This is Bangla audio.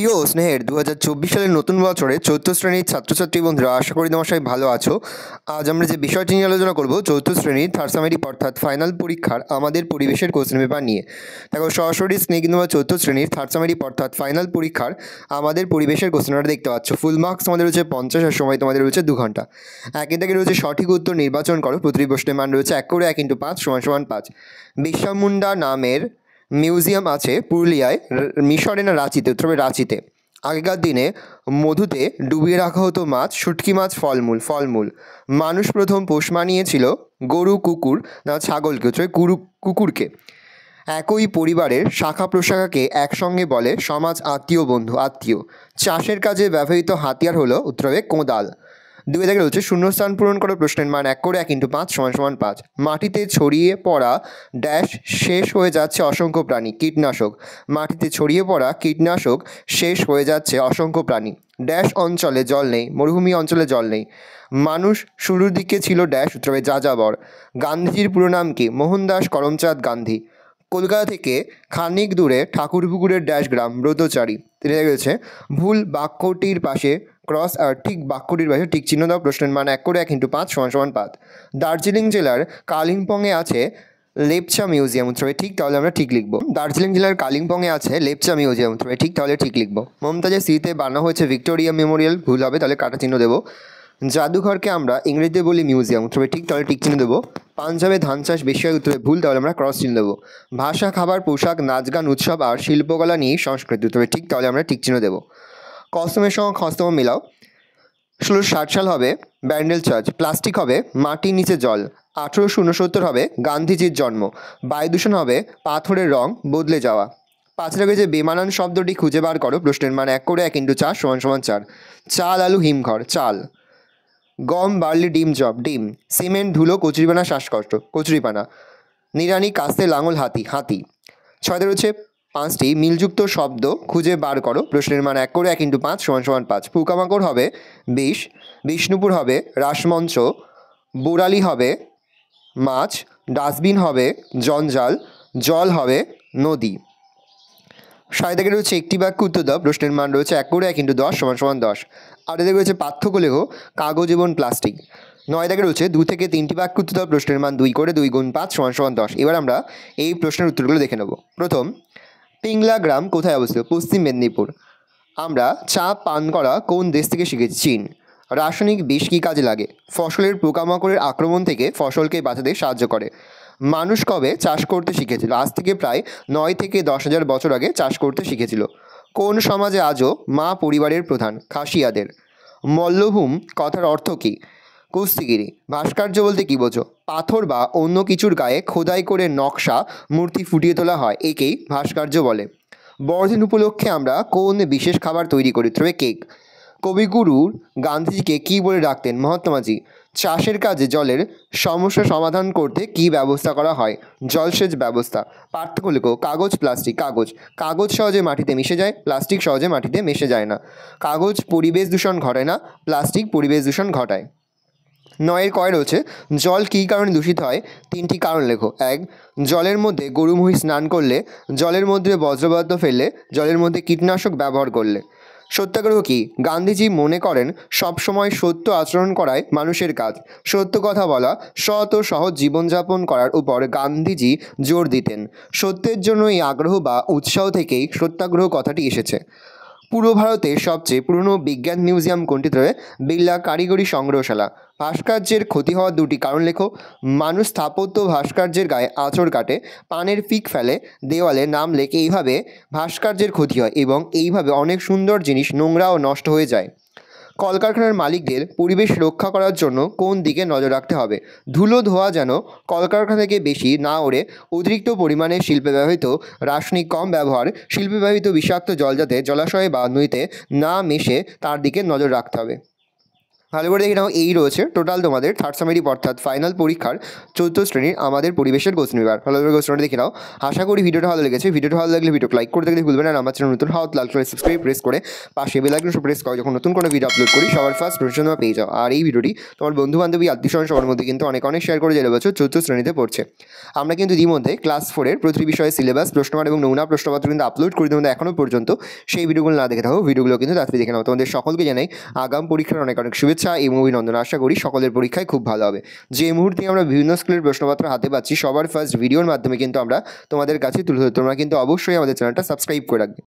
প্রিয় স্নেহের 2024 সালের নতুন বছরে চতুর্থ শ্রেণীর ছাত্রছাত্রী বন্ধুরা, আশা করি তোমার সবাই ভালো আছো। আজ আমরা যে বিষয়টি নিয়ে আলোচনা করব চতুর্থ শ্রেণীর থার্ড সামেটিক অর্থাৎ ফাইনাল পরীক্ষার আমাদের পরিবেশের কোশ্চেন পেপার নিয়ে। দেখো সরাসরি স্নেহ কিন্তু চতুর্থ শ্রেণীর থার্ড সামেটিক অর্থাৎ ফাইনাল পরীক্ষার আমাদের পরিবেশের কোশ্চেন পেপার দেখতে পাচ্ছ। ফুল মার্কস তোমাদের রয়েছে 50 আর সময় তোমাদের রয়েছে 2 ঘন্টা। একে থেকে রয়েছে সঠিক উত্তর নির্বাচন করো। প্রতিটি প্রশ্নের মান রয়েছে 1 করে 1 × 5 = 5। বিরসা মুন্ডা নামের মিউজিয়াম আছে পুরুলিয়ায়, মিশরে না রাঁচিতে? উত্তর হবে রাঁচিতে। আগেকার দিনে মধুতে ডুবিয়ে রাখা হতো মাছ, শুটকি মাছ, ফলমূল। মানুষ প্রথম পোষ মানিয়েছিল গরু, কুকুর না ছাগলকে? উত্তর কুকুরকে। একই পরিবারের শাখা প্রশাখাকে একসঙ্গে বলে সমাজ, আত্মীয়। চাষের কাজে ব্যবহৃত হাতিয়ার হলো? উত্তর হবে কোদাল। 2 থেকে রয়েছে শূন্যস্থান পূরণ করো। প্রশ্নের মান 1 করে 1 × 5 = 5। মাটিতে ছড়িয়ে পড়া ড্যাশ শেষ হয়ে যাচ্ছে অসংখ্য প্রাণী। কীটনাশক। মাটিতে ছড়িয়ে পড়া কীটনাশক শেষ হয়ে যাচ্ছে অসংখ্য প্রাণী। ড্যাশ অঞ্চলে জল নেই, মরুভূমি অঞ্চলে জল নেই। মানুষ শুরুর দিকে ছিল ড্যাশ? উত্তর হবে যাযাবর। গান্ধীজির পুরো নাম কি? মোহনদাস করমচাঁদ গান্ধী। কলকাতা থেকে খানিক দূরে ঠাকুরপুকুরের ড্যাশ গ্রাম? ব্রতচারী। রেখে গেছে ভুল বাক্যটির পাশে ক্রস আর ঠিক বাক্যটির পাশে ঠিক চিহ্ন দাও। প্রশ্নের মান 1 করে 1 × 5 = 5। দার্জিলিং জেলার কালিম্পংয়ে আছে লেপচা মিউজিয়াম। উত্তর হবে ঠিক, তাহলে আমরা ঠিক লিখব। দার্জিলিং জেলার কালিম্পংয়ে আছে লেপচা মিউজিয়াম। উত্তর হবে ঠিক, তাহলে ঠিক লিখব। মমতাজের স্মৃতিতে বানানো হয়েছে ভিক্টোরিয়া মেমোরিয়াল। ভুল হবে, তাহলে কাটা চিহ্ন দেবো। জাদুঘরকে আমরা ইংরেজিতে বলি মিউজিয়াম। উত্তর হবে ঠিক, তাহলে ঠিক চিহ্ন দেবো। পাঞ্জাবে ধান চাষ বেশি হয়? উত্তরে ভুল, তাহলে আমরা ক্রস চিহ্ন দেবো। ভাষা, খাবার, পোশাক, নাচ গান, উৎসব আর শিল্পকলা নিয়ে সংস্কৃতি। উত্তরে ঠিক, তাহলে আমরা ঠিক চিহ্ন দেবো। কস্তমের সঙ্গে খস্তম মিলাও। 1660 সাল হবে ব্যান্ডেল চার্চ। প্লাস্টিক হবে মাটির নিচে জল। 1869 হবে গান্ধীজির জন্ম। বায়ু দূষণ হবে পাথরের রং বদলে যাওয়া। 5 যে বেমানান শব্দটি খুঁজে বার করো। প্রশ্নের মান 1 করে 1 × 4 = 4। চাল, আলু, হিমঘর। চাল। গম, বার্লি, ডিম, জব। ডিম। সিমেন্ট, ধুলো, কচুরিপানা, শ্বাসকষ্ট। কচুরিপানা। নিড়ানি, কাস্তে, লাঙল, হাতি। 6 রয়েছে 5টি মিলযুক্ত শব্দ খুঁজে বার করো। প্রশ্নের মান 1 করে 1 × 5 = 5। পোকামাকড় হবে বিষ। বিষ্ণুপুর হবে রাসমঞ্চ। বোরালি হবে মাছ। ডাস্টবিন হবে জঞ্জাল। জল হবে নদী। 7 থেকে রয়েছে একটি বাক্য উত্তর দাও। প্রশ্নের মান রয়েছে 1 করে 1 × 10 = 10। 8 থেকে রয়েছে পার্থক্য লেখো কাগজ এবং প্লাস্টিক। 9 থেকে রয়েছে 2 থেকে 3টি বাক্য উত্তর দাও। প্রশ্নের মান 2 করে 2 × 5 = 10। এবার আমরা এই প্রশ্নের উত্তরগুলো দেখে নেব। প্রথম, পিংলা গ্রাম কোথায় অবস্থিত? পশ্চিম মেদিনীপুর। আমরা চা পান করা কোন দেশ থেকে শিখেছি? চীন। রাসায়নিক বিষ কী কাজে লাগে? ফসলের পোকামাকড়ের আক্রমণ থেকে ফসলকে বাঁচাতে সাহায্য করে। মানুষ কবে চাষ করতে শিখেছিল? আজ থেকে প্রায় 9 থেকে 10,000 বছর আগে চাষ করতে শিখেছিল। কোন সমাজে আজও মা পরিবারের প্রধান? খাসিয়াদের। মল্লভূম কথার অর্থ কী? কুস্তিগিরি। ভাস্কর্য বলতে কী বোঝো? পাথর বা অন্য কিছুর গায়ে খোদাই করে নকশা মূর্তি ফুটিয়ে তোলা হয়, একেই ভাস্কর্য বলে। বড়দিন উপলক্ষে আমরা কোন বিশেষ খাবার তৈরি করি? তবে কেক। কবিগুরু গান্ধীজিকে কী বলে ডাকতেন? মহাত্মাজি। চাষের কাজে জলের সমস্যা সমাধান করতে কী ব্যবস্থা করা হয়? জলসেচ ব্যবস্থা। পার্থক্য লেখো কাগজ, প্লাস্টিক। কাগজ সহজে মাটিতে মিশে যায়, প্লাস্টিক সহজে মাটিতে মিশে যায় না। কাগজ পরিবেশ দূষণ ঘটায় না, প্লাস্টিক পরিবেশ দূষণ ঘটায়। 9 কয় রয়েছে জল কী কারণে দূষিত হয়? 3টি কারণ লেখো। 1, জলের মধ্যে গরু মহিষ স্নান করলে, জলের মধ্যে বজ্রপদার্থ ফেললে, জলের মধ্যে কীটনাশক ব্যবহার করলে। সত্যাগ্রহ কি? গান্ধীজি মনে করেন সবসময় সত্য আচরণ করাই মানুষের কাজ। সত্য কথা বলা, সৎ ও সহজ জীবনযাপন করার উপর গান্ধীজি জোর দিতেন। সত্যের জন্য এই আগ্রহ বা উৎসাহ থেকেই সত্যাগ্রহ কথাটি এসেছে। পূর্ব ভারতের সবচেয়ে পুরনো বিজ্ঞান মিউজিয়াম কোনটি? তবে বিড়লা কারিগরি সংগ্রহশালা। ভাস্কর্যের ক্ষতি হওয়ার 2টি কারণ লেখো। মানুষ স্থাপত্য ভাস্কর্যের গায়ে আঁচড় কাটে, পানের পিক ফেলে, দেওয়ালে নাম লেখে, এইভাবে ভাস্কর্যের ক্ষতি হয় এবং এইভাবে অনেক সুন্দর জিনিস নোংরা ও নষ্ট হয়ে যায়। কলকারখানার মালিকদের পরিবেশ রক্ষা করার জন্য কোন দিকে নজর রাখতে হবে? ধুলো ধোঁয়া যেন কলকারখানা থেকে বেশি না ওড়ে, অতিরিক্ত পরিমাণে শিল্পে ব্যবহৃত রাসায়নিক কম ব্যবহার, শিল্পে ব্যবহৃত বিষাক্ত জল যাতে জলাশয়ে বা নদীতে না মেশে তার দিকে নজর রাখতে হবে। ভালো করে দেখে নাও, এই রয়েছে টোটাল তোমাদের থার্ড সামেরি অর্থাৎ ফাইনাল পরীক্ষার চতুর্থ শ্রেণীর আমাদের পরিবেশের কোশ্চেন পেপার। ভালো করে কোশ্চেনটা দেখে নাও। আশা করি ভিডিওটা ভালো লেগেছে। ভিডিওটা ভালো লাগলে ভিডিওকে লাইক করতে গেলে ভুলবেন না। আমার চ্যানেল নতুন হওয়া লাল করে সাবস্ক্রাইব প্রেস করে পাশে বেল আইকন প্রেস করো, যখন নতুন কোনো ভিডিও আপলোড করি সবার ফার্স্ট নোটিফিকেশন তোমরা পেয়ে যাও। আর এই ভিডিওটি তোমার বন্ধু বান্ধবী আত্মীয় স্বজন সবার মধ্যে কিন্তু অনেক শেয়ার করে যে বছর চতুর্থ শ্রেণীতে পড়ছে। আমরা কিন্তু ইতিমধ্যে ক্লাস 4-এর প্রতিটি বিষয়ে সিলেবাস, প্রশ্নমান এবং নমুনা প্রশ্নপত্র কিন্তু আপলোড করে তোমাদের এখনও পর্যন্ত সেই ভিডিওগুলো না দেখে থাকো, ভিডিওগুলো কিন্তু তাড়াতাড়ি দেখে নাও। তোমাদের সকলকে জানাই আগাম পরীক্ষার অনেক শুভেচ্ছা এবং অভিনন্দন। আশা করি সকলের পরীক্ষায় খুব ভালো হবে। যে মুহূর্তে আমরা বিভিন্ন স্কুলের প্রশ্নপত্র হাতে পাচ্ছি, সবার ফার্স্ট ভিডিওর মাধ্যমে কিন্তু আমরা তোমাদের কাছে তুলে ধরি। তোমরা কিন্তু অবশ্যই আমাদের চ্যানেলটা সাবস্ক্রাইব করে রাখবে।